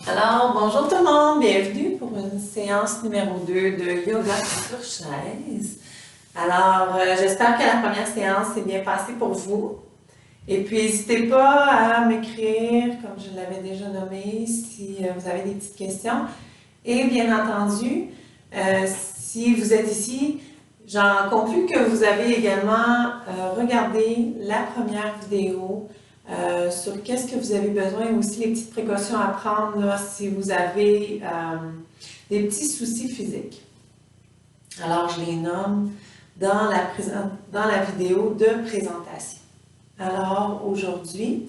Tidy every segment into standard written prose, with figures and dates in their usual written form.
Alors, bonjour tout le monde, bienvenue pour une séance numéro 2 de yoga sur chaise. Alors, j'espère que la première séance s'est bien passée pour vous. Et puis, n'hésitez pas à m'écrire, comme je l'avais déjà nommé, si vous avez des petites questions. Et bien entendu, si vous êtes ici, j'en conclus que vous avez également regardé la première vidéo sur qu'est-ce que vous avez besoin et aussi les petites précautions à prendre là, si vous avez des petits soucis physiques. Alors, je les nomme dans la vidéo de présentation. Alors, aujourd'hui,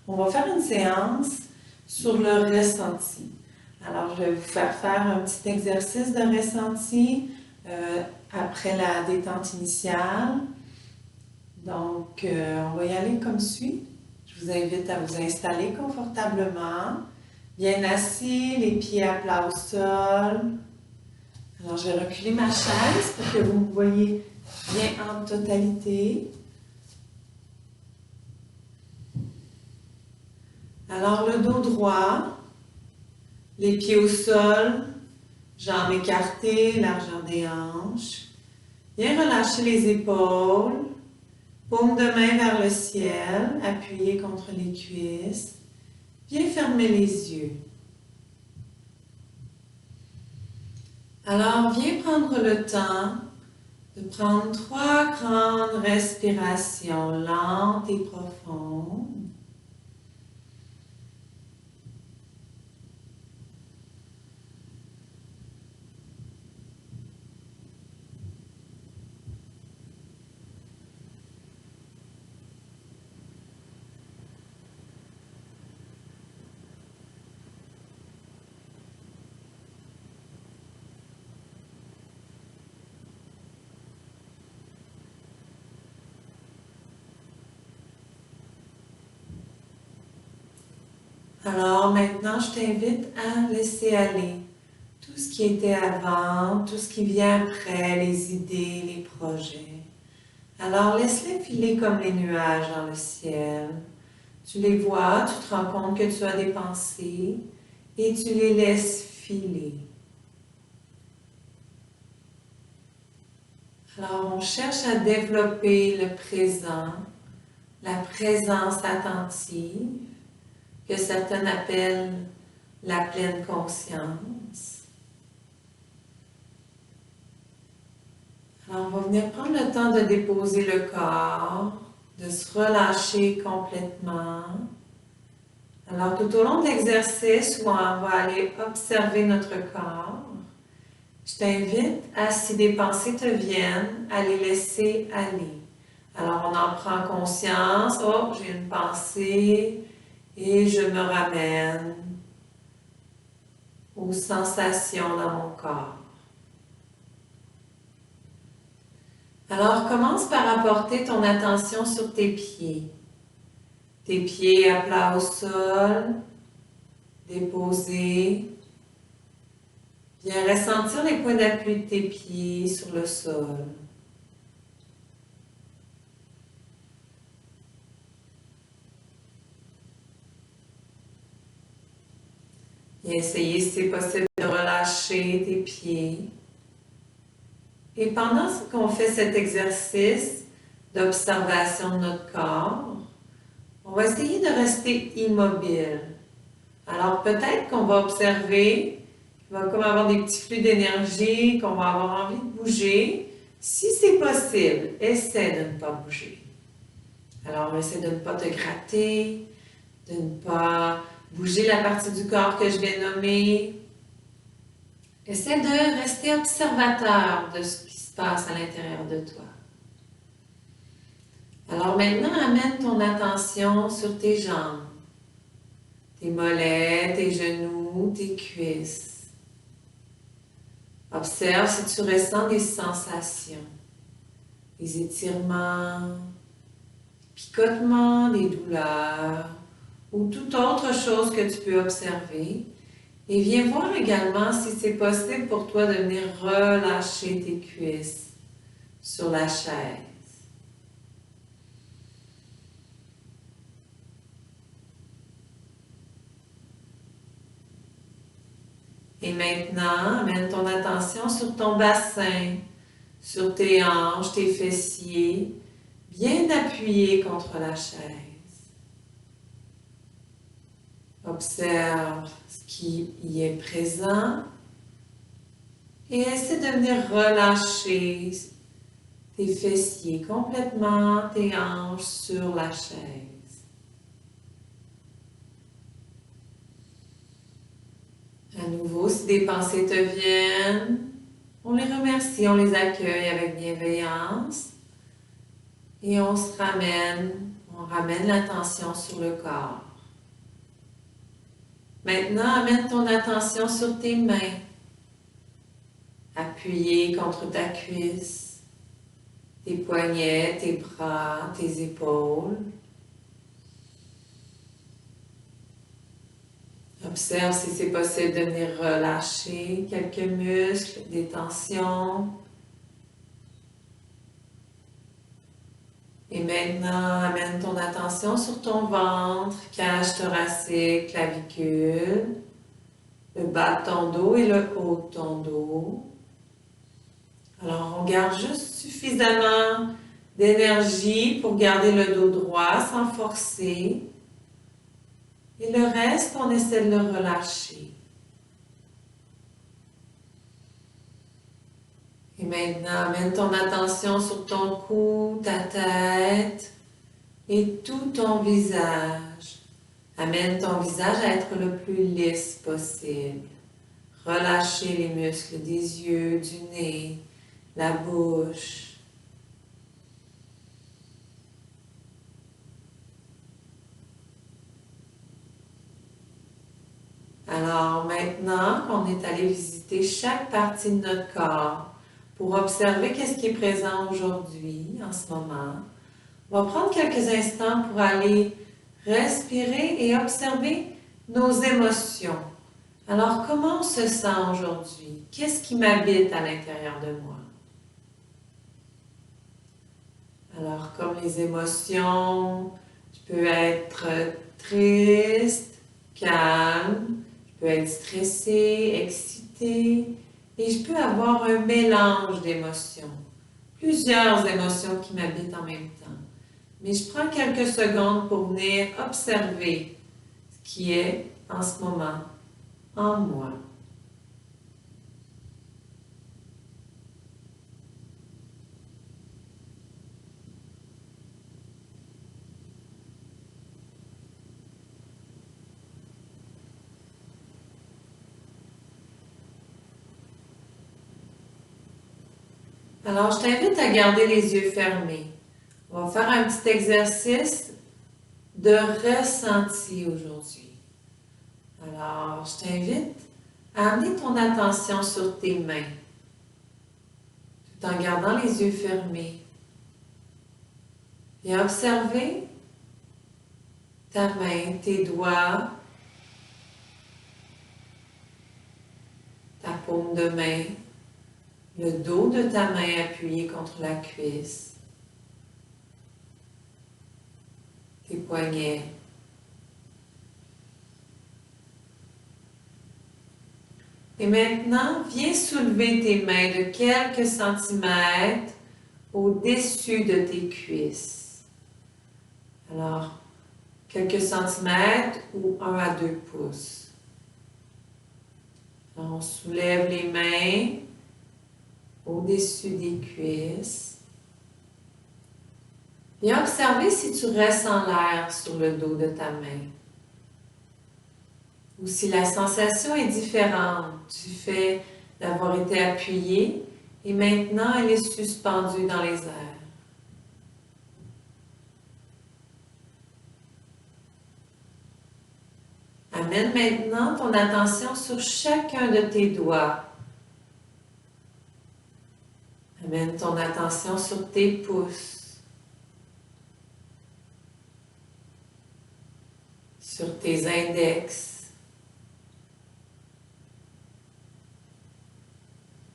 on va faire une séance sur le ressenti. Alors, je vais vous faire un petit exercice de ressenti après la détente initiale. Donc, on va y aller comme suit. Je vous invite à vous installer confortablement, bien assis, les pieds à plat au sol. Alors, je vais reculer ma chaise pour que vous me voyez bien en totalité. Alors, le dos droit, les pieds au sol, jambes écartées, largeur des hanches. Bien relâcher les épaules, paume de main vers le ciel, appuyez contre les cuisses. Bien fermer les yeux. Alors, viens prendre le temps de prendre 3 grandes respirations lentes et profondes. Alors maintenant, je t'invite à laisser aller tout ce qui était avant, tout ce qui vient après, les idées, les projets. Alors laisse-les filer comme les nuages dans le ciel. Tu les vois, tu te rends compte que tu as des pensées et tu les laisses filer. Alors on cherche à développer le présent, la présence attentive, que certains appellent la pleine conscience. Alors, on va venir prendre le temps de déposer le corps, de se relâcher complètement. Alors, tout au long de l'exercice où on va aller observer notre corps, je t'invite à, si des pensées te viennent, à les laisser aller. Alors, on en prend conscience. Oh, j'ai une pensée et je me ramène aux sensations dans mon corps. Alors, commence par apporter ton attention sur tes pieds. Tes pieds à plat au sol, déposés. Viens ressentir les points d'appui de tes pieds sur le sol. Viens essayer, si c'est possible, de relâcher tes pieds. Et pendant qu'on fait cet exercice d'observation de notre corps, on va essayer de rester immobile. Alors peut-être qu'on va observer qu'il va comme avoir des petits flux d'énergie, qu'on va avoir envie de bouger. Si c'est possible, essaie de ne pas bouger. Alors essaie de ne pas te gratter, de ne pas bouger la partie du corps que je viens de nommer. Essaie de rester observateur de ce qui se passe à l'intérieur de toi. Alors maintenant, amène ton attention sur tes jambes, tes mollets, tes genoux, tes cuisses. Observe si tu ressens des sensations, des étirements, des picotements, des douleurs ou toute autre chose que tu peux observer. Et viens voir également si c'est possible pour toi de venir relâcher tes cuisses sur la chaise. Et maintenant, amène ton attention sur ton bassin, sur tes hanches, tes fessiers, bien appuyés contre la chaise. Observe ce qui y est présent et essaie de venir relâcher tes fessiers complètement, tes hanches sur la chaise. À nouveau, si des pensées te viennent, on les remercie, on les accueille avec bienveillance et on ramène l'attention sur le corps. Maintenant, amène ton attention sur tes mains, appuyées contre ta cuisse, tes poignets, tes bras, tes épaules. Observe si c'est possible de venir relâcher quelques muscles, des tensions. Et maintenant, amène ton attention sur ton ventre, cage thoracique, clavicule, le bas de ton dos et le haut de ton dos. Alors, on garde juste suffisamment d'énergie pour garder le dos droit sans forcer. Et le reste, on essaie de le relâcher. Et maintenant, amène ton attention sur ton cou, ta tête et tout ton visage. Amène ton visage à être le plus lisse possible. Relâchez les muscles des yeux, du nez, la bouche. Alors maintenant qu'on est allé visiter chaque partie de notre corps pour observer qu'est-ce qui est présent aujourd'hui, en ce moment, on va prendre quelques instants pour aller respirer et observer nos émotions. Alors, comment on se sent aujourd'hui? Qu'est-ce qui m'habite à l'intérieur de moi? Alors, comme les émotions, je peux être triste, calme, je peux être stressée, excitée, et je peux avoir un mélange d'émotions, plusieurs émotions qui m'habitent en même temps. Mais je prends quelques secondes pour venir observer ce qui est en ce moment en moi. Alors, je t'invite à garder les yeux fermés. On va faire un petit exercice de ressenti aujourd'hui. Alors, je t'invite à amener ton attention sur tes mains, tout en gardant les yeux fermés. Et observer ta main, tes doigts, ta paume de main, le dos de ta main appuyé contre la cuisse, tes poignets. Et maintenant, viens soulever tes mains de quelques centimètres au-dessus de tes cuisses. Alors, quelques centimètres ou 1 à 2 pouces. Alors, on soulève les mains au-dessus des cuisses. Et observez si tu ressens l'air sur le dos de ta main. Ou si la sensation est différente du fait d'avoir été appuyée et maintenant elle est suspendue dans les airs. Amène maintenant ton attention sur chacun de tes doigts. Amène ton attention sur tes pouces, sur tes index,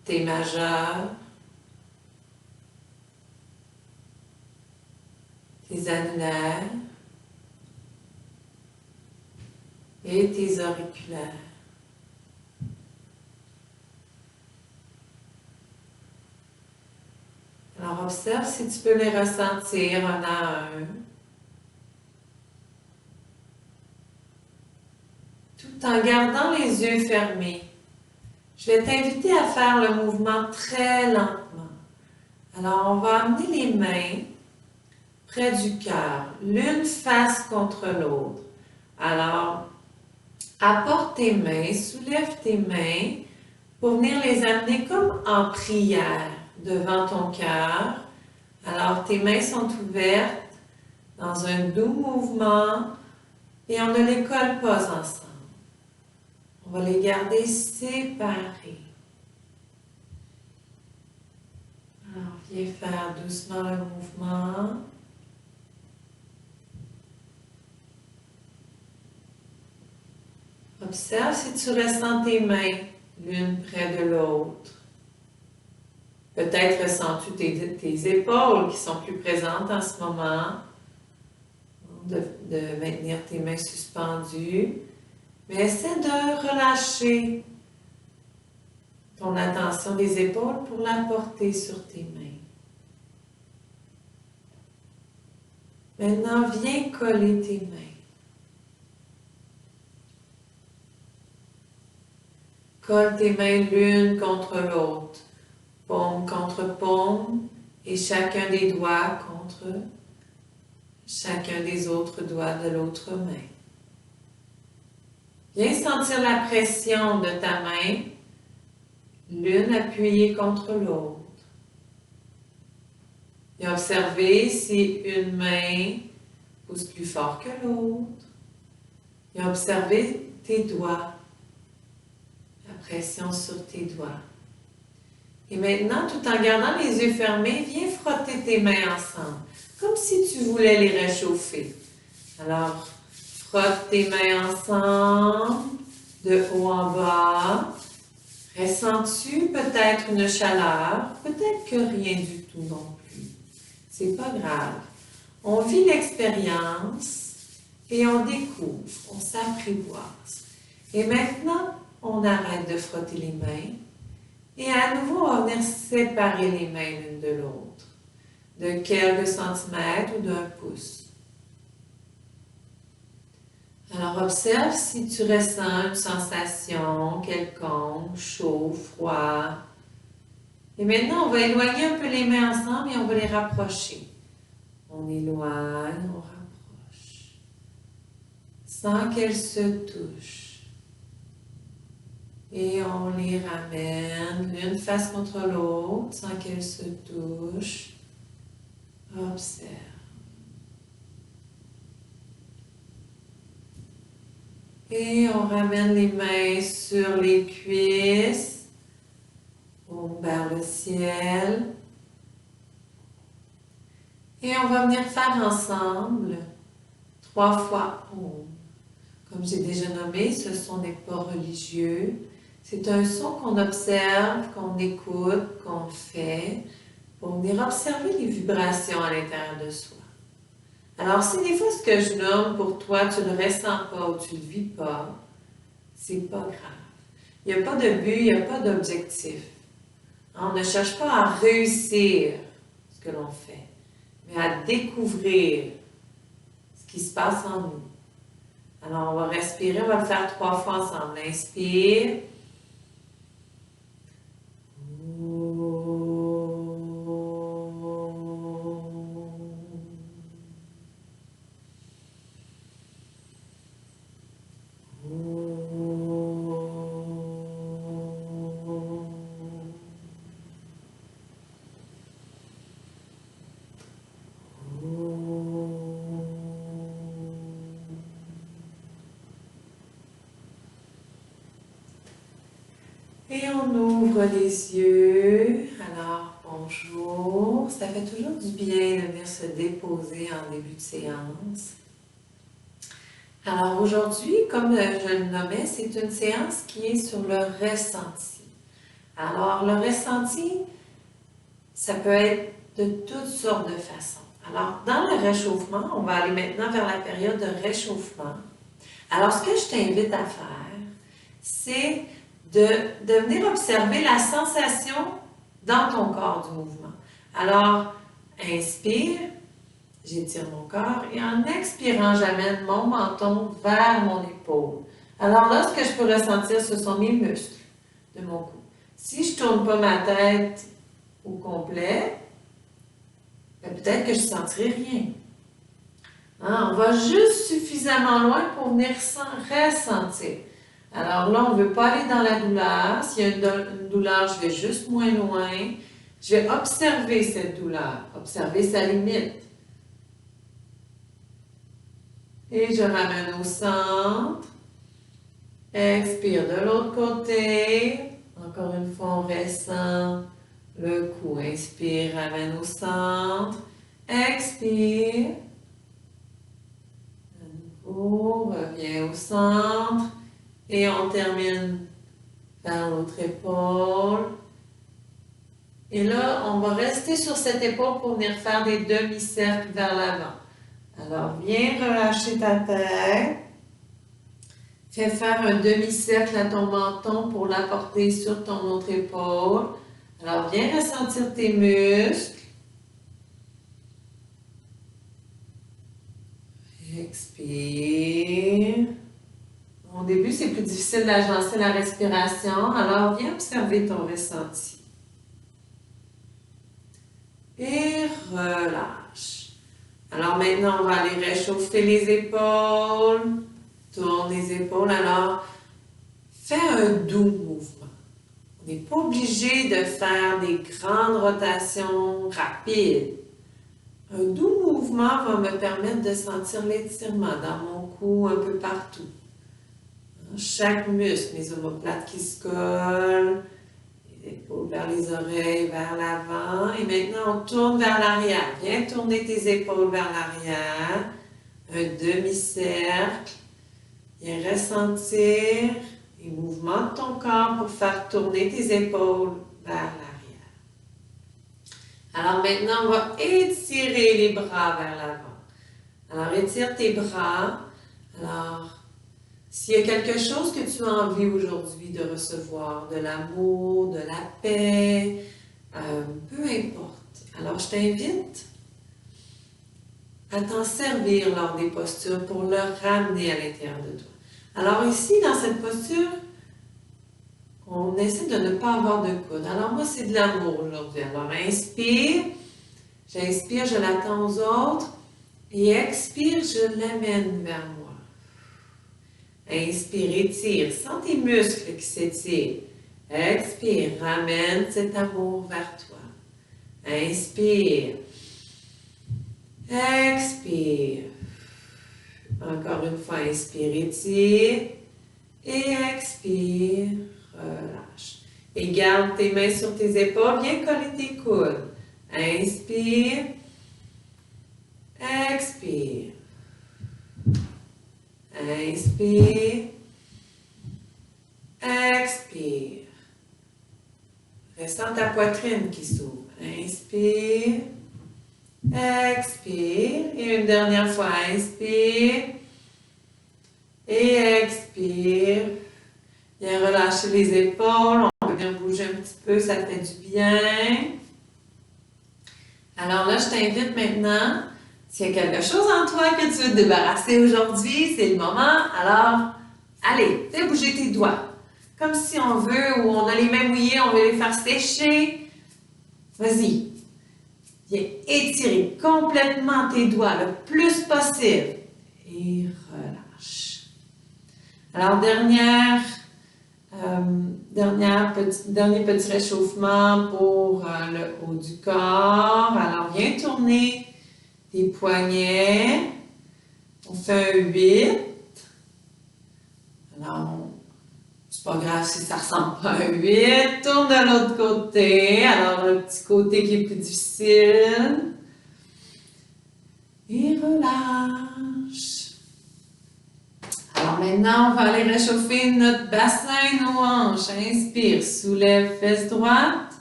tes majeurs, tes annulaires et tes auriculaires. observe si tu peux les ressentir un à un, tout en gardant les yeux fermés. Je vais t'inviter à faire le mouvement très lentement. Alors, on va amener les mains près du cœur, l'une face contre l'autre. Alors, apporte tes mains, soulève tes mains pour venir les amener comme en prière devant ton cœur. Alors, tes mains sont ouvertes dans un doux mouvement et on ne les colle pas ensemble. On va les garder séparés. Alors, viens faire doucement le mouvement. Observe si tu ressens tes mains l'une près de l'autre. Peut-être ressens-tu tes épaules qui sont plus présentes en ce moment. De maintenir tes mains suspendues. Mais essaie de relâcher ton attention des épaules pour la porter sur tes mains. Maintenant, viens coller tes mains. Colle tes mains l'une contre l'autre, paume contre paume, et chacun des doigts contre chacun des autres doigts de l'autre main. Viens sentir la pression de ta main, l'une appuyée contre l'autre. Et observer si une main pousse plus fort que l'autre. Et observer tes doigts, la pression sur tes doigts. Et maintenant, tout en gardant les yeux fermés, viens frotter tes mains ensemble, comme si tu voulais les réchauffer. Alors, frotte tes mains ensemble, de haut en bas. Ressens-tu peut-être une chaleur? Peut-être que rien du tout non plus. C'est pas grave. On vit l'expérience et on découvre, on s'apprivoise. Et maintenant, on arrête de frotter les mains. Et à nouveau, on va venir séparer les mains l'une de l'autre, de quelques centimètres ou d'un pouce. Alors, observe si tu ressens une sensation quelconque, chaud, froid. Et maintenant, on va éloigner un peu les mains ensemble et on va les rapprocher. On éloigne, on rapproche, sans qu'elles se touchent. Et on les ramène l'une face contre l'autre, sans qu'elles se touchent. Observe. Et on ramène les mains sur les cuisses, vers le ciel. Et on va venir faire ensemble 3 fois Om. Comme j'ai déjà nommé, ce son n'est pas religieux. C'est un son qu'on observe, qu'on écoute, qu'on fait, pour venir observer les vibrations à l'intérieur de soi. Alors, si des fois ce que je nomme pour toi, tu ne le ressens pas ou tu ne le vis pas, c'est pas grave. Il n'y a pas de but, il n'y a pas d'objectif. On ne cherche pas à réussir ce que l'on fait, mais à découvrir ce qui se passe en nous. Alors, on va respirer, on va le faire 3 fois ensemble. Inspire. Et on ouvre les yeux. Alors, bonjour. Ça fait toujours du bien de venir se déposer en début de séance. Alors aujourd'hui, comme je le nommais, c'est une séance qui est sur le ressenti. Alors, le ressenti, ça peut être de toutes sortes de façons. Alors, dans le réchauffement, on va aller maintenant vers la période de réchauffement. Alors, ce que je t'invite à faire, c'est de venir observer la sensation dans ton corps du mouvement. Alors, inspire, j'étire mon corps et en expirant, j'amène mon menton vers mon épaule. Alors là, ce que je peux ressentir, ce sont mes muscles de mon cou. Si je ne tourne pas ma tête au complet, peut-être que je ne sentirai rien. Hein? On va juste suffisamment loin pour venir ressentir. Alors là, on ne veut pas aller dans la douleur. S'il y a une douleur, je vais juste moins loin. Je vais observer cette douleur, observer sa limite. Et je ramène au centre. Expire de l'autre côté. Encore une fois, on ressent le cou. Inspire, ramène au centre. Expire. À nouveau, reviens au centre. Et on termine vers l'autre épaule. Et là, on va rester sur cette épaule pour venir faire des demi-cercles vers l'avant. Alors, viens relâcher ta tête. Fais faire un demi-cercle à ton menton pour l'apporter sur ton autre épaule. Alors, viens ressentir tes muscles. Expire. Au début, c'est plus difficile d'agencer la respiration. Alors, viens observer ton ressenti. Et relâche. Alors maintenant, on va aller réchauffer les épaules. Tourne les épaules. Alors, fais un doux mouvement. On n'est pas obligé de faire des grandes rotations rapides. Un doux mouvement va me permettre de sentir l'étirement dans mon cou un peu partout. Chaque muscle, mes omoplates qui se collent, les épaules vers les oreilles, vers l'avant. Et maintenant, on tourne vers l'arrière. Viens tourner tes épaules vers l'arrière. Un demi-cercle. Viens ressentir les mouvements de ton corps pour faire tourner tes épaules vers l'arrière. Alors maintenant, on va étirer les bras vers l'avant. Alors, étire tes bras. Alors, s'il y a quelque chose que tu as envie aujourd'hui de recevoir, de l'amour, de la paix, peu importe. Alors, je t'invite à t'en servir lors des postures pour le ramener à l'intérieur de toi. Alors ici, dans cette posture, on essaie de ne pas avoir de coude. Alors moi, c'est de l'amour aujourd'hui. Alors, inspire, j'inspire, je l'attends aux autres, et expire, je l'amène vers moi. Inspire, étire, sens tes muscles qui s'étirent. Expire, ramène cet amour vers toi. Inspire. Expire. Encore une fois, inspire, étire. Et expire, relâche. Et garde tes mains sur tes épaules, viens coller tes coudes. Inspire. Expire. Inspire. Expire. Ressens ta poitrine qui s'ouvre. Inspire. Expire. Et une dernière fois, inspire. Et expire. Viens relâcher les épaules. On peut bien bouger un petit peu, ça fait du bien. Alors là, je t'invite maintenant, s'il y a quelque chose en toi que tu veux te débarrasser aujourd'hui, c'est le moment. Alors, allez, fais bouger tes doigts. Comme si on veut, ou on a les mains mouillées, on veut les faire sécher. Vas-y. Viens étirer complètement tes doigts le plus possible. Et relâche. Alors, dernier petit réchauffement pour le haut du corps. Alors, viens tourner tes poignets. On fait un 8. Alors, c'est pas grave si ça ressemble pas à un 8. Tourne de l'autre côté. Alors, le petit côté qui est plus difficile. Et relâche. Alors maintenant, on va aller réchauffer notre bassin, nos hanches. Inspire, soulève fesse droite.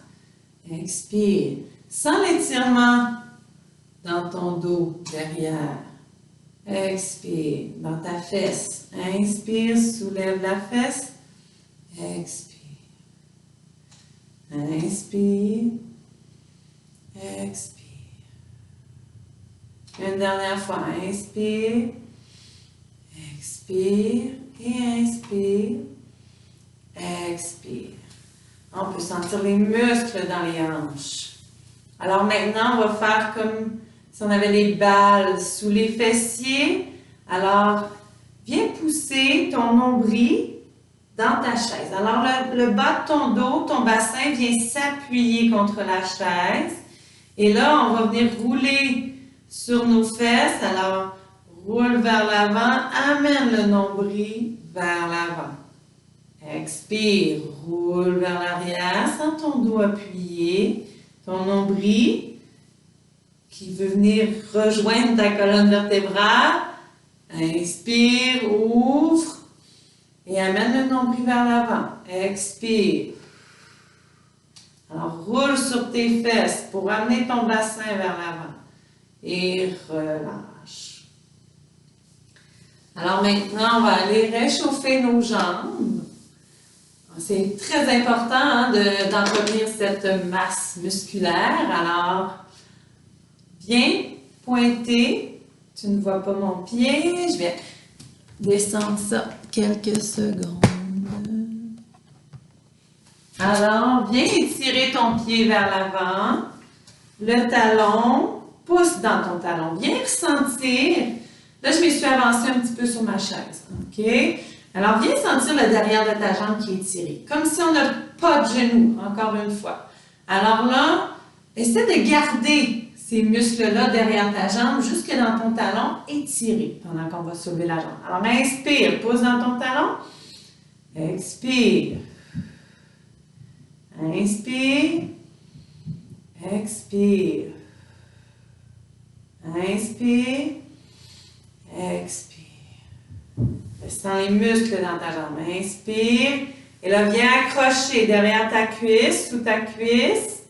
Expire. Sens l'étirement dans ton dos, derrière. Expire, dans ta fesse. Inspire, soulève la fesse. Expire. Inspire. expire. Une dernière fois, inspire, expire et inspire, expire. On peut sentir les muscles dans les hanches. Alors maintenant, on va faire comme si on avait les balles sous les fessiers. Alors, viens pousser ton nombril dans ta chaise. Alors, le bas de ton dos, ton bassin vient s'appuyer contre la chaise. Et là, on va venir rouler sur nos fesses. Alors, roule vers l'avant, amène le nombril vers l'avant. Expire, roule vers l'arrière, sens ton dos appuyé, ton nombril qui veut venir rejoindre ta colonne vertébrale. Inspire, ouvre et amène le nombril vers l'avant. Expire. Alors, roule sur tes fesses pour amener ton bassin vers l'avant. Et relâche. Alors maintenant, on va aller réchauffer nos jambes. C'est très important d'entretenir cette masse musculaire. Alors, viens pointer. Tu ne vois pas mon pied. Je vais descendre ça quelques secondes. Alors, viens étirer ton pied vers l'avant. Le talon, pousse dans ton talon. Viens ressentir. Là, je me suis avancée un petit peu sur ma chaise. OK? Alors, viens sentir le derrière de ta jambe qui est étiré. Comme si on n'a pas de genou, encore une fois. Alors là, essaie de garder ces muscles-là derrière ta jambe jusque dans ton talon étiré pendant qu'on va soulever la jambe. Alors, inspire, pousse dans ton talon. Expire. Inspire. Expire. Inspire. Expire. Sens les muscles dans ta jambe. Inspire. Et là, viens accrocher derrière ta cuisse, sous ta cuisse.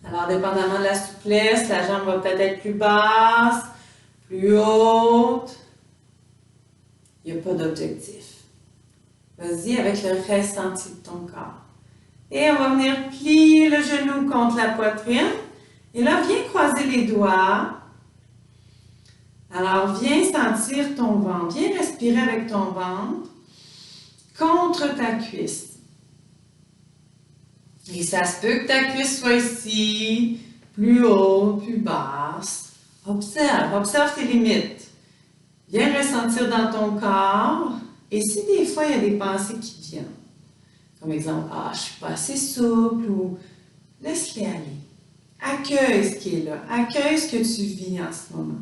Alors, dépendamment de la souplesse, la jambe va peut-être être plus basse, plus haute. Il n'y a pas d'objectif. Vas-y avec le ressenti de ton corps. Et on va venir plier le genou contre la poitrine. Et là, viens croiser les doigts. Alors, viens sentir ton ventre. Viens respirer avec ton ventre contre ta cuisse. Et ça se peut que ta cuisse soit ici, plus haute, plus basse. Observe tes limites. Viens ressentir dans ton corps. Et si des fois, il y a des pensées qui viennent, comme exemple, « Ah, je ne suis pas assez souple » ou « Laisse-les aller ». Accueille ce qui est là. Accueille ce que tu vis en ce moment.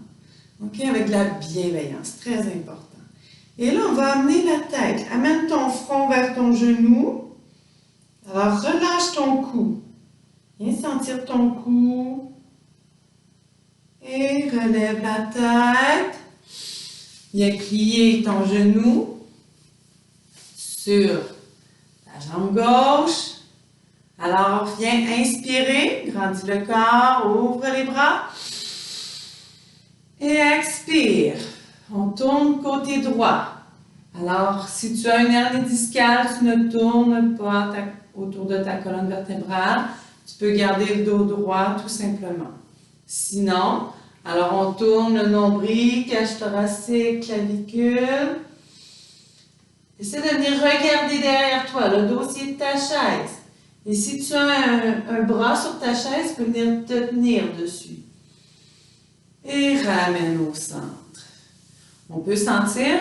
OK? Avec de la bienveillance, très important. Et là, on va amener la tête. Amène ton front vers ton genou. Alors, relâche ton cou. Viens sentir ton cou. Et relève la tête. Viens plier ton genou sur la jambe gauche. Alors, viens inspirer. Grandis le corps. Ouvre les bras. Et expire. On tourne côté droit. Alors, si tu as une hernie discale, tu ne tournes pas autour de ta colonne vertébrale. Tu peux garder le dos droit tout simplement. Sinon, alors on tourne le nombril, cage thoracique, clavicule. Essaie de venir regarder derrière toi, le dossier de ta chaise. Et si tu as un bras sur ta chaise, tu peux venir te tenir dessus. Et ramène au centre. On peut sentir,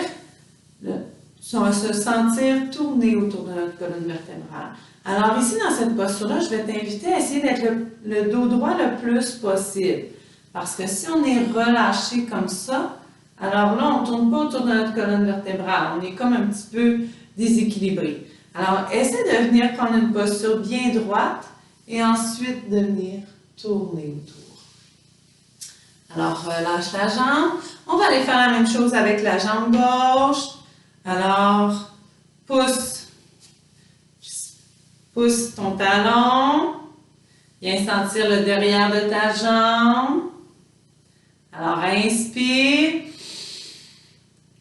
on va se sentir tourner autour de notre colonne vertébrale. Alors ici, dans cette posture-là, je vais t'inviter à essayer d'être le dos droit le plus possible. Parce que si on est relâché comme ça, alors là, on ne tourne pas autour de notre colonne vertébrale. On est comme un petit peu déséquilibré. Alors, essaie de venir prendre une posture bien droite et ensuite de venir tourner autour. Alors, relâche la jambe. On va aller faire la même chose avec la jambe gauche. Alors, pousse ton talon. Viens sentir le derrière de ta jambe. Alors, inspire.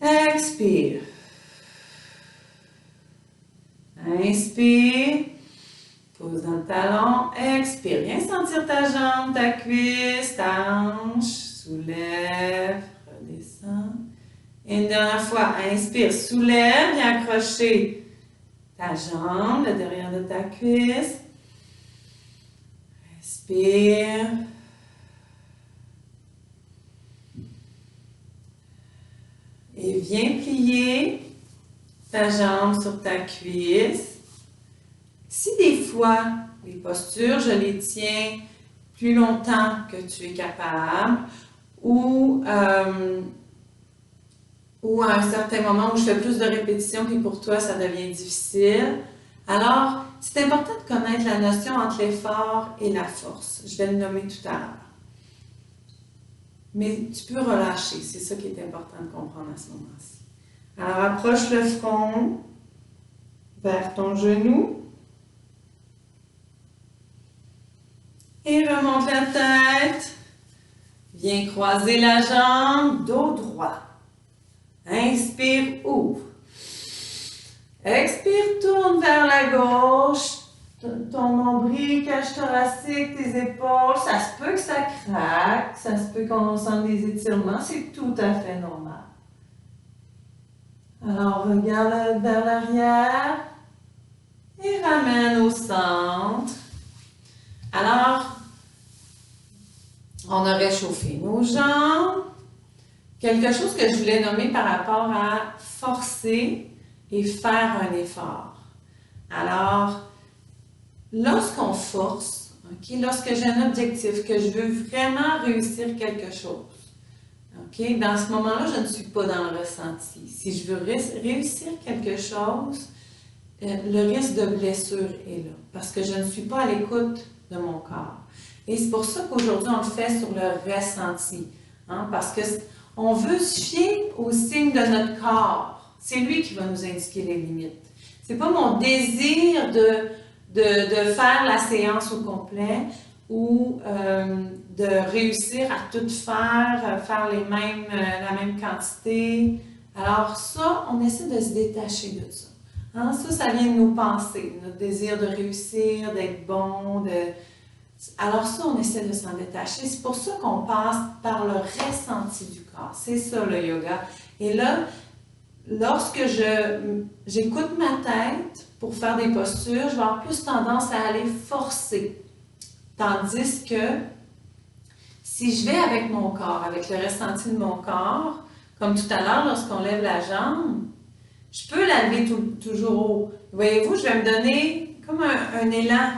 Expire. Inspire. Pose dans le talon. Expire. Viens sentir ta jambe, ta cuisse, ta hanche. Soulève. Redescends. Et une dernière fois. Inspire. Soulève. Viens accrocher ta jambe, le derrière de ta cuisse. Respire. Et viens plier ta jambe sur ta cuisse. Si des fois, les postures, je les tiens plus longtemps que tu es capable, ou à un certain moment où je fais plus de répétitions et pour toi, ça devient difficile, alors c'est important de connaître la notion entre l'effort et la force. Je vais le nommer tout à l'heure. Mais tu peux relâcher, c'est ça qui est important de comprendre à ce moment-ci. Alors, approche le front vers ton genou. Et remonte la tête. Viens croiser la jambe, dos droit. Inspire, ouvre. Expire, tourne vers la gauche. Ton nombril, cage thoracique, tes épaules, ça se peut que ça craque, ça se peut qu'on sente des étirements, c'est tout à fait normal. Alors, regarde vers l'arrière et ramène au centre. Alors, on a réchauffé nos jambes. Quelque chose que je voulais nommer par rapport à forcer et faire un effort. Alors, lorsqu'on force, lorsque j'ai un objectif, que je veux vraiment réussir quelque chose, dans ce moment-là, je ne suis pas dans le ressenti. Si je veux réussir quelque chose, le risque de blessure est là, parce que je ne suis pas à l'écoute de mon corps. Et c'est pour ça qu'aujourd'hui, on le fait sur le ressenti, parce qu'on veut se fier aux signes de notre corps. C'est lui qui va nous indiquer les limites. C'est pas mon désir de faire la séance au complet ou de réussir à tout faire la même quantité. Alors ça, on essaie de se détacher de ça. Ça vient de nos pensées, notre désir de réussir, d'être bon. Alors ça, on essaie de s'en détacher. C'est pour ça qu'on passe par le ressenti du corps. C'est ça le yoga. Et là, lorsque j'écoute ma tête pour faire des postures, je vais avoir plus tendance à aller forcer. Tandis que si je vais avec mon corps, avec le ressenti de mon corps, comme tout à l'heure, lorsqu'on lève la jambe, je peux la lever toujours haut. Voyez-vous, je vais me donner comme un élan.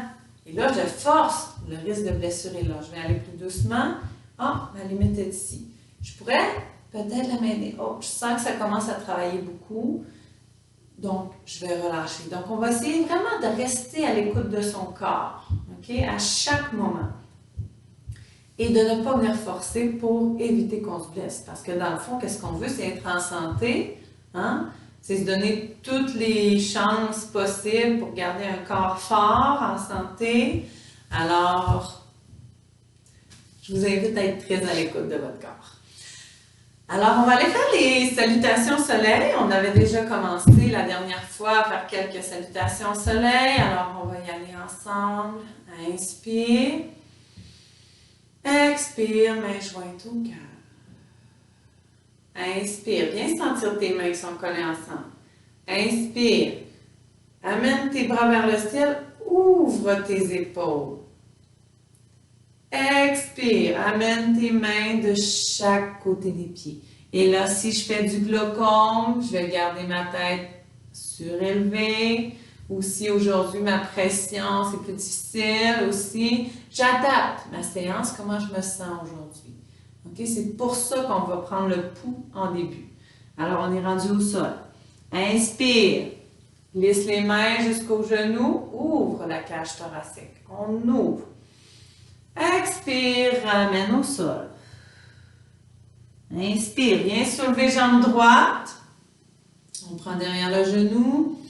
Et là, je force. Le risque de blessure est là. Je vais aller plus doucement. Ma limite est ici. Je pourrais peut-être la mener. Je sens que ça commence à travailler beaucoup. Donc, je vais relâcher. Donc, on va essayer vraiment de rester à l'écoute de son corps, à chaque moment. Et de ne pas venir forcer pour éviter qu'on se blesse. Parce que dans le fond, qu'est-ce qu'on veut? C'est être en santé. C'est se donner toutes les chances possibles pour garder un corps fort, en santé. Alors, je vous invite à être très à l'écoute de votre corps. Alors, on va aller faire les salutations soleil. On avait déjà commencé la dernière fois à faire quelques salutations soleil. Alors, on va y aller ensemble. Inspire. Expire, mains jointes au cœur. Inspire, viens sentir tes mains qui sont collées ensemble. Inspire. Amène tes bras vers le ciel. Ouvre tes épaules. Expire. Amène tes mains de chaque côté des pieds. Et là, si je fais du glaucome, je vais garder ma tête surélevée. Ou si aujourd'hui ma pression, c'est plus difficile aussi, j'adapte ma séance, comment je me sens aujourd'hui. C'est pour ça qu'on va prendre le pouls en début. Alors, on est rendu au sol. Inspire. Glisse les mains jusqu'aux genoux. Ouvre la cage thoracique. On ouvre. Expire. Ramène au sol. Inspire. Viens soulever jambe droite. On prend derrière le genou.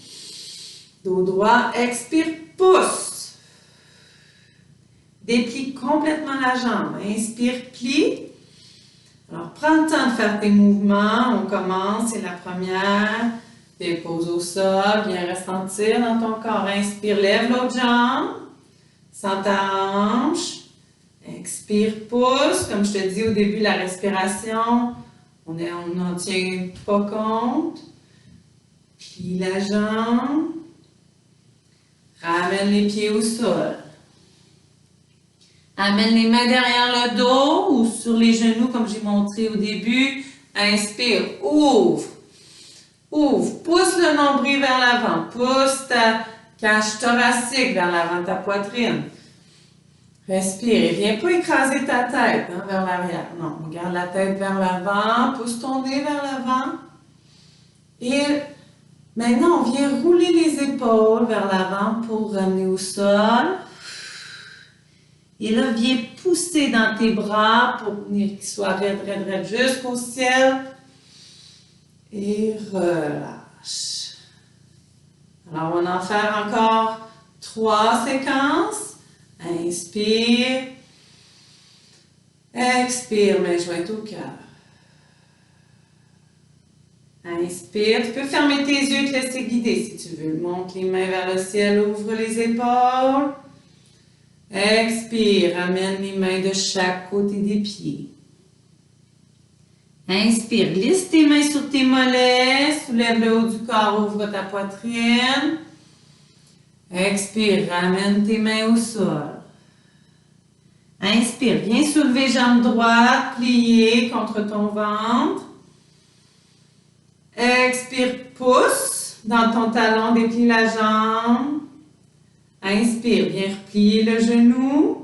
Dos droit. Expire. Pousse. Déplie complètement la jambe. Inspire. Plie. Alors, prends le temps de faire tes mouvements. On commence. C'est la première. Dépose au sol. Viens ressentir dans ton corps. Inspire. Lève l'autre jambe. Sens ta hanche. Expire, pousse. Comme je te dis au début de la respiration, on n'en tient pas compte. Plie la jambe. Ramène les pieds au sol. Amène les mains derrière le dos ou sur les genoux comme j'ai montré au début. Inspire, ouvre. Ouvre, pousse le nombril vers l'avant. Pousse ta cage thoracique vers l'avant de ta poitrine. Respire et viens pas écraser ta tête vers l'arrière. Non, on garde la tête vers l'avant. Pousse ton nez vers l'avant. Et maintenant, on vient rouler les épaules vers l'avant pour ramener au sol. Et là, viens pousser dans tes bras pour qu'ils soient raides jusqu'au ciel. Et relâche. Alors, on va en faire encore 3 séquences. Inspire. Expire, main jointe au cœur. Inspire. Tu peux fermer tes yeux et te laisser guider si tu veux. Monte les mains vers le ciel, ouvre les épaules. Expire, ramène les mains de chaque côté des pieds. Inspire, glisse tes mains sur tes mollets, soulève le haut du corps, ouvre ta poitrine. Expire, ramène tes mains au sol. Inspire, viens soulever jambe droite, plier contre ton ventre. Expire, pousse dans ton talon, déplie la jambe. Inspire, viens replier le genou.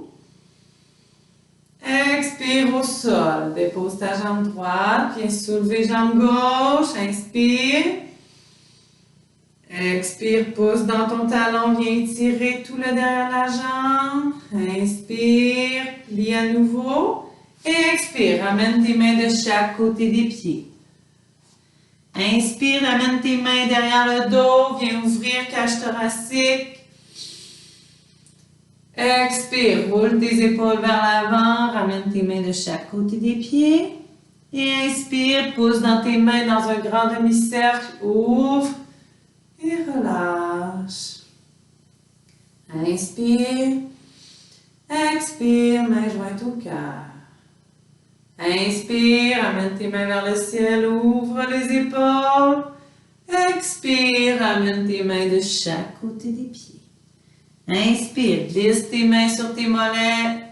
Expire au sol, dépose ta jambe droite, viens soulever jambe gauche, inspire. Expire, pousse dans ton talon, viens étirer tout le derrière de la jambe. Inspire, plie à nouveau. Et expire, ramène tes mains de chaque côté des pieds. Inspire, ramène tes mains derrière le dos, viens ouvrir cage thoracique. Expire, roule tes épaules vers l'avant, ramène tes mains de chaque côté des pieds. Et inspire, pousse dans tes mains dans un grand demi-cercle, ouvre et relâche. Inspire, expire, main jointe au cœur. Inspire, ramène tes mains vers le ciel, ouvre les épaules. Expire, ramène tes mains de chaque côté des pieds. Inspire, glisse tes mains sur tes mollets.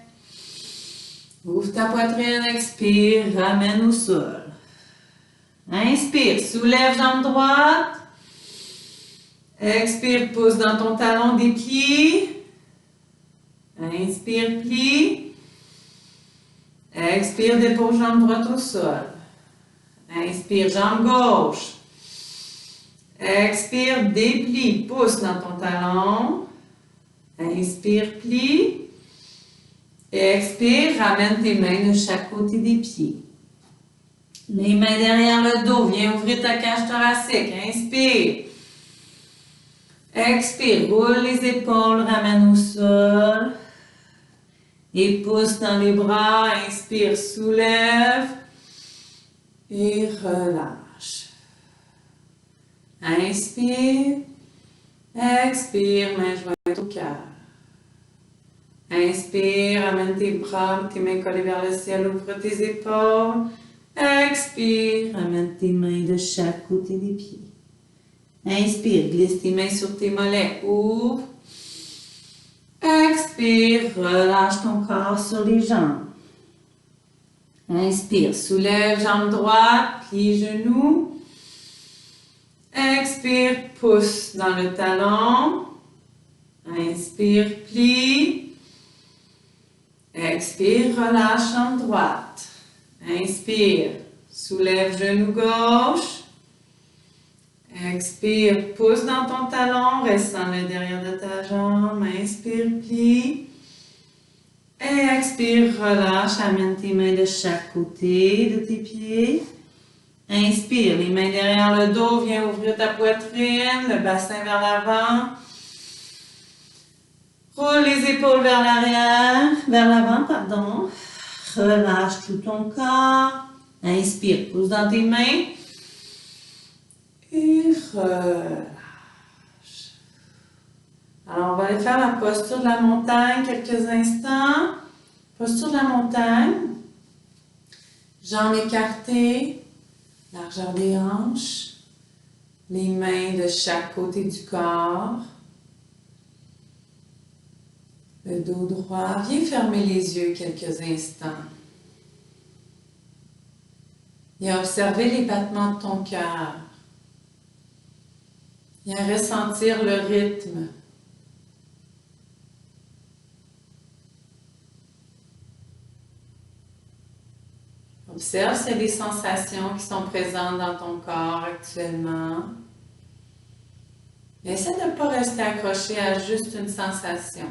Ouvre ta poitrine, expire, ramène au sol. Inspire, soulève jambe droite. Expire, pousse dans ton talon, déplie. Inspire, plie. Expire, dépose jambe droite au sol. Inspire, jambe gauche. Expire, déplie, pousse dans ton talon. Inspire, plie. Expire, ramène tes mains de chaque côté des pieds. Les mains derrière le dos, viens ouvrir ta cage thoracique. Inspire. Expire, roule les épaules, ramène au sol. Et pousse dans les bras. Inspire, soulève. Et relâche. Inspire. Expire, main jointe au cœur. Inspire, ramène tes bras, tes mains collées vers le ciel, ouvre tes épaules. Expire, ramène tes mains de chaque côté des pieds. Inspire, glisse tes mains sur tes mollets, ouvre. Expire, relâche ton corps sur les jambes. Inspire, soulève jambe droite, plie genoux. Expire, pousse dans le talon. Inspire, plie. Expire, relâche jambe droite. Inspire, soulève genou gauche. Expire, pousse dans ton talon, restant le derrière de ta jambe. Inspire, plie. Et expire, relâche, amène tes mains de chaque côté de tes pieds. Inspire, les mains derrière le dos, viens ouvrir ta poitrine, le bassin vers l'avant. Roule les épaules vers l'arrière, vers l'avant, pardon. Relâche tout ton corps. Inspire, pousse dans tes mains. Et relâche. Alors, on va aller faire la posture de la montagne quelques instants. Posture de la montagne. Jambes écartées, largeur des hanches, les mains de chaque côté du corps. Le dos droit. Viens fermer les yeux quelques instants. Et observer les battements de ton cœur. Viens ressentir le rythme. Observe s'il y a des sensations qui sont présentes dans ton corps actuellement. Essaie de ne pas rester accroché à juste une sensation.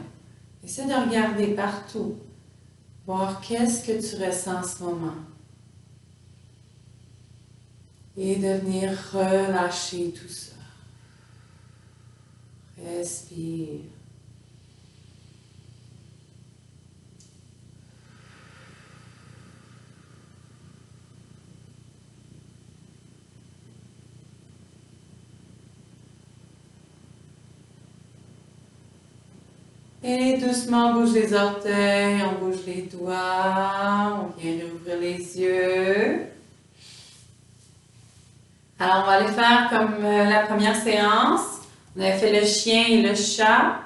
Essaie de regarder partout, voir qu'est-ce que tu ressens en ce moment. Et de venir relâcher tout ça. Respire. Et doucement, on bouge les orteils, on bouge les doigts, on vient rouvrir les yeux. Alors, on va aller faire comme la première séance. On avait fait le chien et le chat.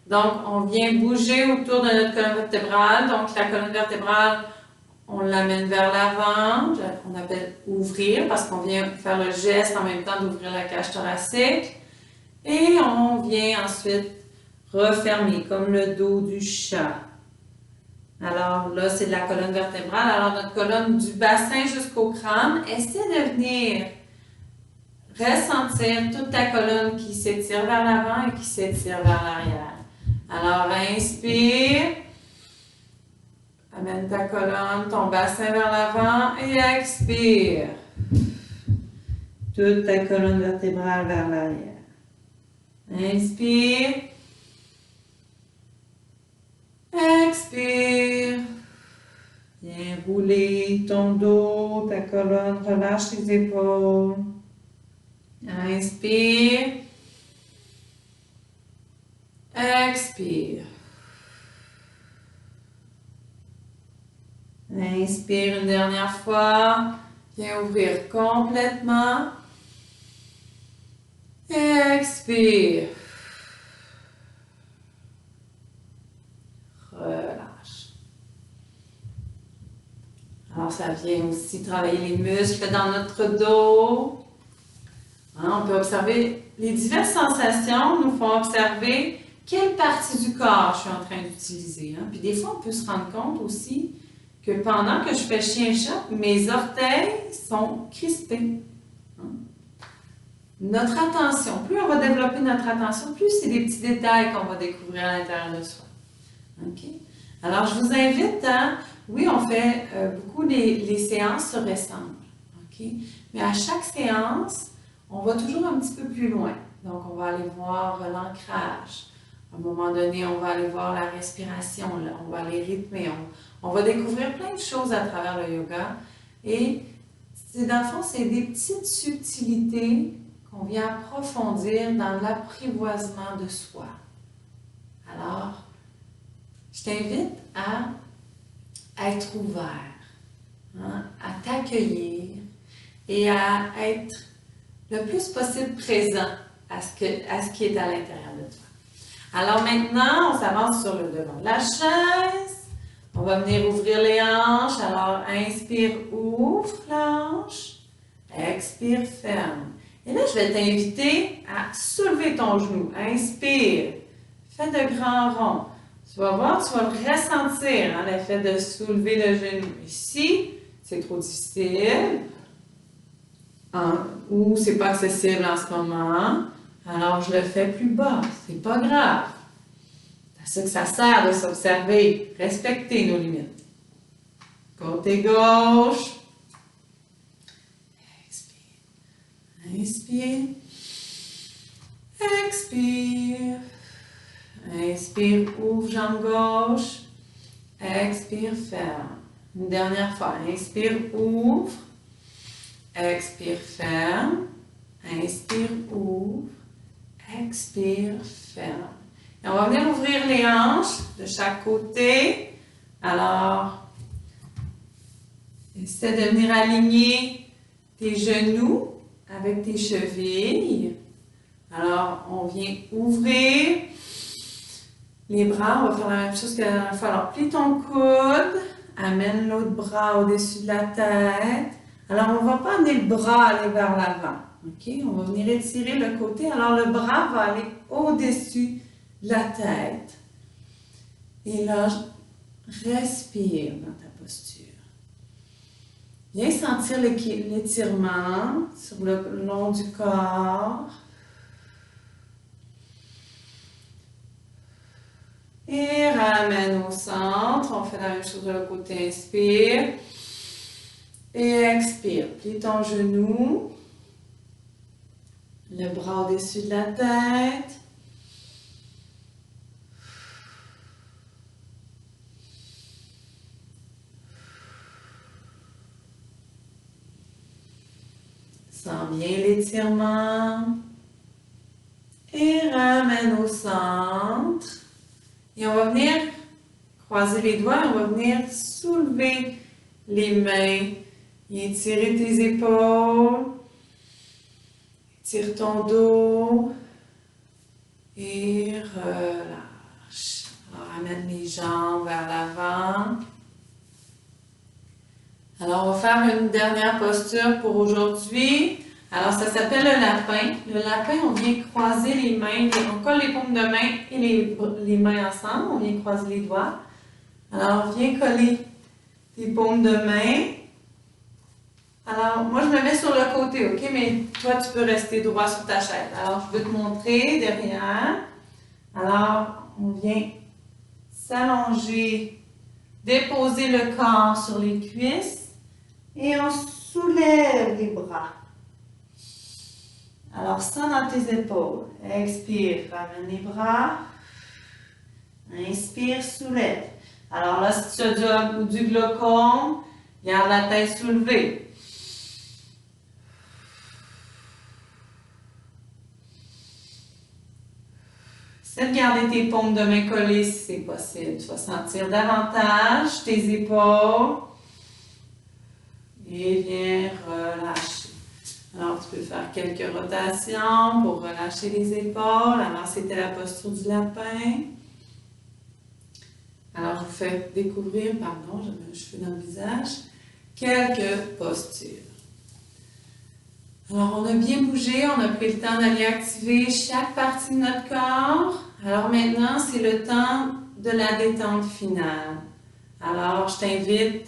Donc, on vient bouger autour de notre colonne vertébrale. Donc, la colonne vertébrale, on l'amène vers l'avant. On appelle ouvrir parce qu'on vient faire le geste en même temps d'ouvrir la cage thoracique. Et on vient ensuite refermer, comme le dos du chat. Alors là, c'est de la colonne vertébrale. Alors, notre colonne du bassin jusqu'au crâne, essaie de venir ressentir toute ta colonne qui s'étire vers l'avant et qui s'étire vers l'arrière. Alors, inspire. Amène ta colonne, ton bassin vers l'avant et expire. Toute ta colonne vertébrale vers l'arrière. Inspire. Expire. Viens rouler ton dos, ta colonne, relâche les épaules. Inspire. Expire. Inspire une dernière fois. Viens ouvrir complètement. Expire. Relâche. Alors, ça vient aussi travailler les muscles dans notre dos. On peut observer les diverses sensations, nous font observer quelle partie du corps je suis en train d'utiliser. Puis des fois, on peut se rendre compte aussi que pendant que je fais chien-chat, mes orteils sont crispés. Notre attention, plus on va développer notre attention, plus c'est des petits détails qu'on va découvrir à l'intérieur de soi. Okay? Alors, je vous invite à... Oui, on fait beaucoup les séances se ressemblent. Okay? Mais à chaque séance, on va toujours un petit peu plus loin. Donc, on va aller voir l'ancrage. À un moment donné, on va aller voir la respiration. On va aller rythmer. On va découvrir plein de choses à travers le yoga. Et dans le fond, c'est des petites subtilités qu'on vient approfondir dans l'apprivoisement de soi. Alors, je t'invite à être ouvert, à t'accueillir et à être le plus possible présent à ce qui est à l'intérieur de toi. Alors maintenant, on s'avance sur le devant de la chaise. On va venir ouvrir les hanches. Alors, inspire, ouvre la hanche. Expire, ferme. Et là, je vais t'inviter à soulever ton genou. Inspire. Fais de grands ronds. Tu vas voir, tu vas le ressentir, l'effet de soulever le genou. Ici, c'est trop difficile. Ou c'est pas accessible en ce moment. Alors, je le fais plus bas. C'est pas grave. C'est ça que ça sert de s'observer. Respecter nos limites. Côté gauche. Expire. Inspire. Expire. Inspire, ouvre jambe gauche. Expire, ferme. Une dernière fois. Inspire, ouvre. Expire, ferme. Inspire, ouvre. Expire, ferme. Et on va venir ouvrir les hanches de chaque côté. Alors, essaie de venir aligner tes genoux avec tes chevilles. Alors, on vient ouvrir les bras. On va faire la même chose que la dernière fois. Alors, plie ton coude. Amène l'autre bras au-dessus de la tête. Alors, on ne va pas amener le bras aller vers l'avant. OK? On va venir étirer le côté. Alors, le bras va aller au-dessus de la tête. Et là, respire dans ta posture. Viens sentir l'étirement sur le long du corps. Et ramène au centre. On fait la même chose de l'autre côté. Inspire. Et expire. Plie ton genou. Le bras au-dessus de la tête. Sens bien l'étirement. Et ramène au centre. Et on va venir croiser les doigts, on va venir soulever les mains et étirer tes épaules, étire ton dos et relâche. Alors, ramène les jambes vers l'avant. Alors, on va faire une dernière posture pour aujourd'hui. Alors, ça s'appelle le lapin. Le lapin, on vient croiser les mains, on colle les paumes de main et les mains ensemble, on vient croiser les doigts. Alors, viens coller tes paumes de main. Alors, moi, je me mets sur le côté, OK? Mais toi, tu peux rester droit sur ta chaise. Alors, je vais te montrer derrière. Alors, on vient s'allonger, déposer le corps sur les cuisses et on soulève les bras. Alors, sens dans tes épaules. Expire, ramène les bras. Inspire, soulève. Alors là, si tu as du glaucome, garde la tête soulevée. Essaie de garder tes paumes de main collées si c'est possible. Tu vas sentir davantage tes épaules. Et viens relâcher. Alors, tu peux faire quelques rotations pour relâcher les épaules. Alors, c'était la posture du lapin. Alors, je vous fais découvrir, pardon, j'ai mes cheveux dans le visage, quelques postures. Alors, on a bien bougé, on a pris le temps d'aller activer chaque partie de notre corps. Alors maintenant, c'est le temps de la détente finale. Alors, je t'invite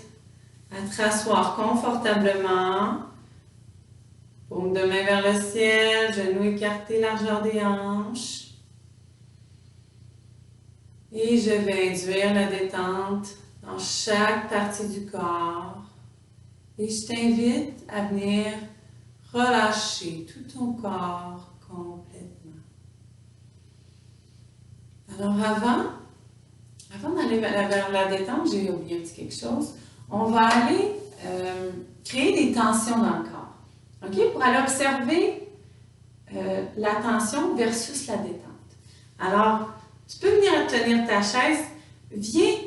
à te rasseoir confortablement. Paume de main vers le ciel, genoux écartés, largeur des hanches. Et je vais induire la détente dans chaque partie du corps. Et je t'invite à venir relâcher tout ton corps complètement. Alors avant d'aller vers la détente, j'ai oublié un petit quelque chose. On va aller créer des tensions dans le corps. OK? Pour aller observer la tension versus la détente. Alors, tu peux venir tenir ta chaise, viens,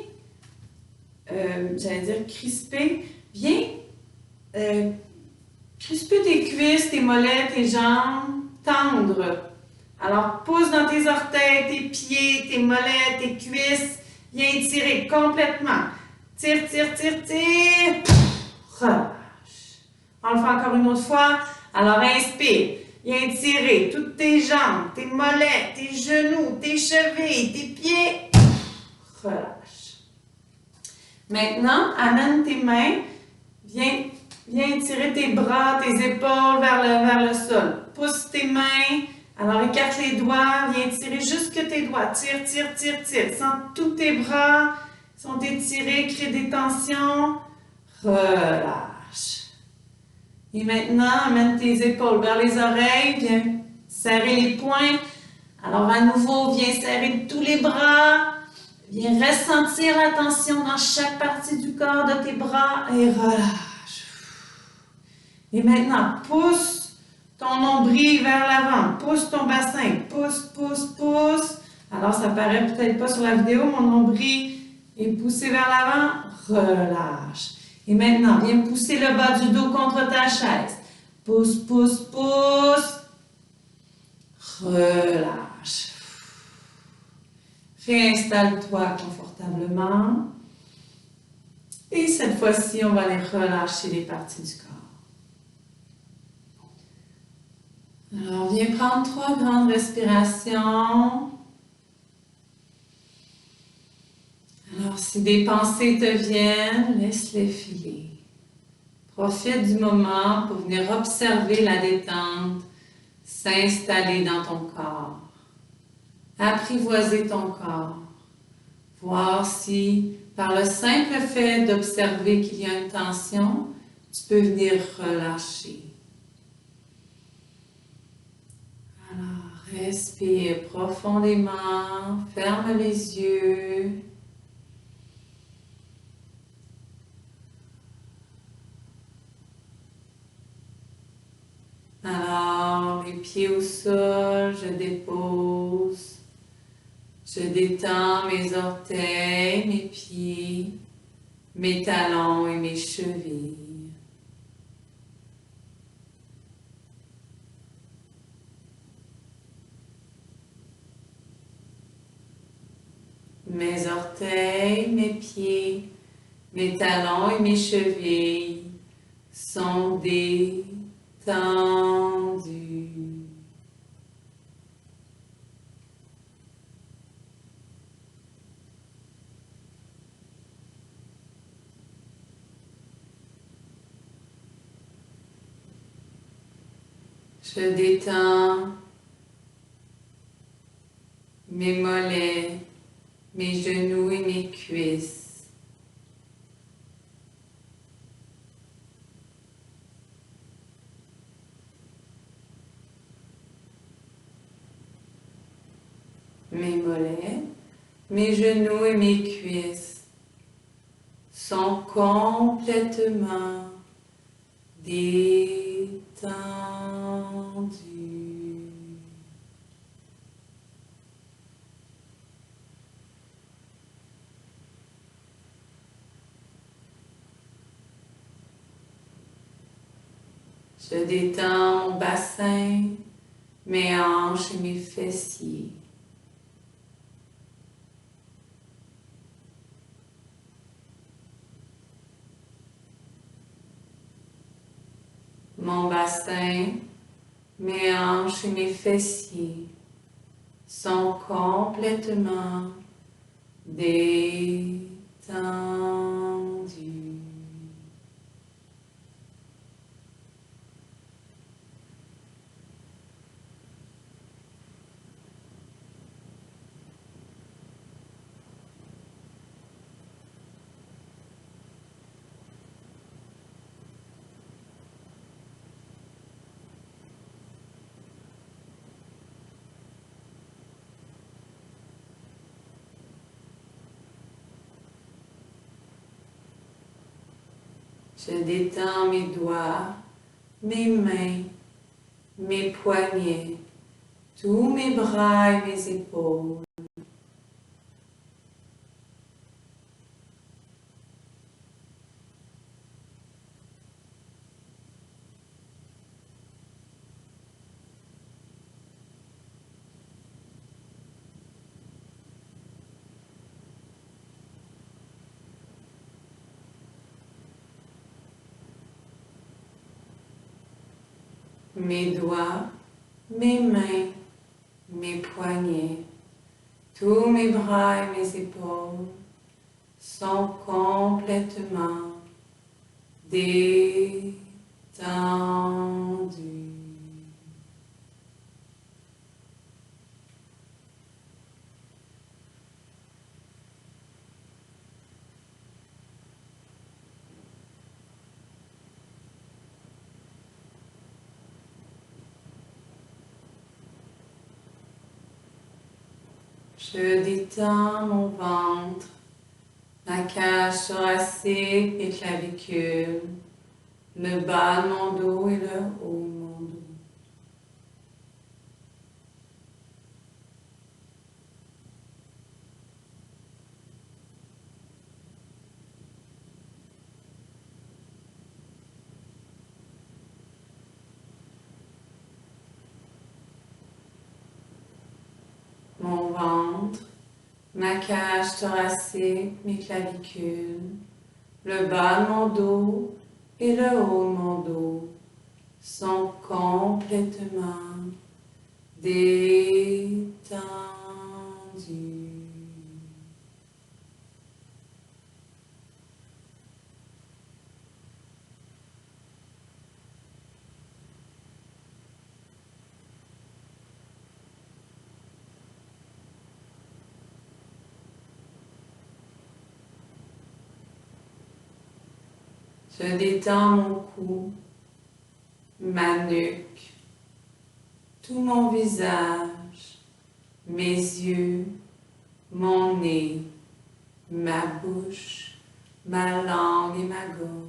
j'allais dire crisper, viens crisper tes cuisses, tes mollets, tes jambes, tendre. Alors, pousse dans tes orteils, tes pieds, tes mollets, tes cuisses, viens étirer complètement. Tire, tire, tire, tire, relâche. On le fait encore une autre fois. Alors, inspire. Viens étirer toutes tes jambes, tes mollets, tes genoux, tes chevilles, tes pieds. Relâche. Maintenant, amène tes mains. Viens étirer tes bras, tes épaules vers le sol. Pousse tes mains. Alors, écarte les doigts. Viens étirer jusque tes doigts. Tire, tire, tire, tire. Sens tous tes bras sont étirés. Crée des tensions. Relâche. Et maintenant, amène tes épaules vers les oreilles, viens serrer les poings. Alors à nouveau, viens serrer tous les bras. Viens ressentir la tension dans chaque partie du corps de tes bras et relâche. Et maintenant, pousse ton nombril vers l'avant. Pousse ton bassin. Pousse, pousse, pousse. Alors, ça paraît peut-être pas sur la vidéo, mon nombril est poussé vers l'avant. Relâche. Et maintenant, viens pousser le bas du dos contre ta chaise. Pousse, pousse, pousse. Relâche. Réinstalle-toi confortablement. Et cette fois-ci, on va aller relâcher les parties du corps. Alors, viens prendre 3 grandes respirations. Alors, si des pensées te viennent, laisse-les filer. Profite du moment pour venir observer la détente s'installer dans ton corps. Apprivoiser ton corps. Voir si, par le simple fait d'observer qu'il y a une tension, tu peux venir relâcher. Alors, respire profondément, ferme les yeux. Alors, les pieds au sol, je dépose. Je détends mes orteils, mes pieds, mes talons et mes chevilles. Mes orteils, mes pieds, mes talons et mes chevilles sont détendus. Je détends mes mollets, mes genoux et mes cuisses. Mes mollets, mes genoux et mes cuisses sont complètement détendus. Je détends mon bassin, mes hanches et mes fessiers. Mon bassin, mes hanches et mes fessiers sont complètement détendus. Je détends mes doigts, mes mains, mes poignets, tous mes bras et mes épaules. Mes doigts, mes mains, mes poignets, tous mes bras et mes épaules sont complètement détendus. Je détends mon ventre, la cage thoracique, les clavicules, le bas de mon dos et le haut de mon dos. mon ventre, ma cage thoracique, mes clavicules, le bas de mon dos et le haut de mon dos sont complètement détendus. Je détends mon cou, ma nuque, tout mon visage, mes yeux, mon nez, ma bouche, ma langue et ma gorge.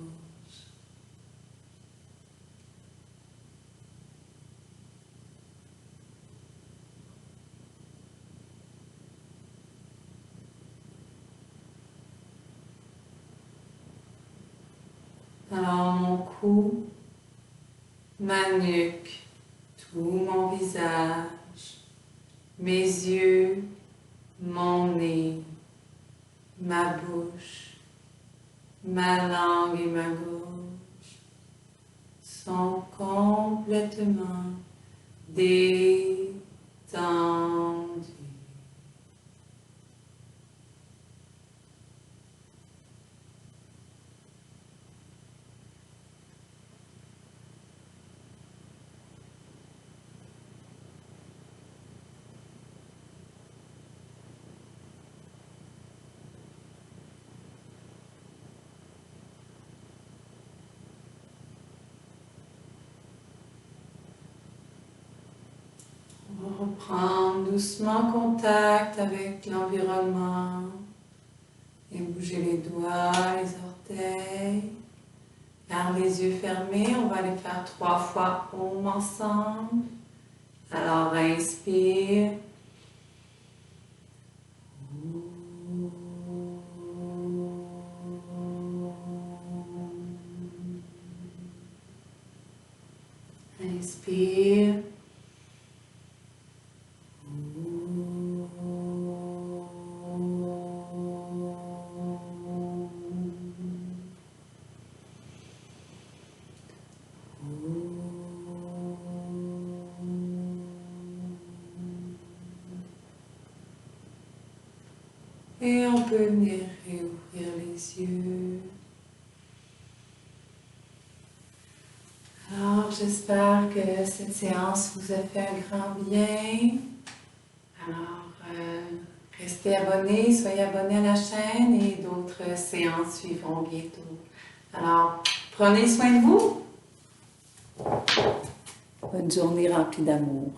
Alors mon cou, ma nuque, tout mon visage, mes yeux, mon nez, ma bouche, ma langue et ma gorge sont complètement détendus. On va reprendre doucement contact avec l'environnement et bouger les doigts, les orteils. Garde les yeux fermés, on va les faire 3 fois Om ensemble. Alors inspire. Inspire. Et on peut venir réouvrir les yeux. Alors, j'espère que cette séance vous a fait un grand bien. Alors, restez abonnés, soyez abonnés à la chaîne et d'autres séances suivront bientôt. Alors, prenez soin de vous. Bonne journée remplie d'amour.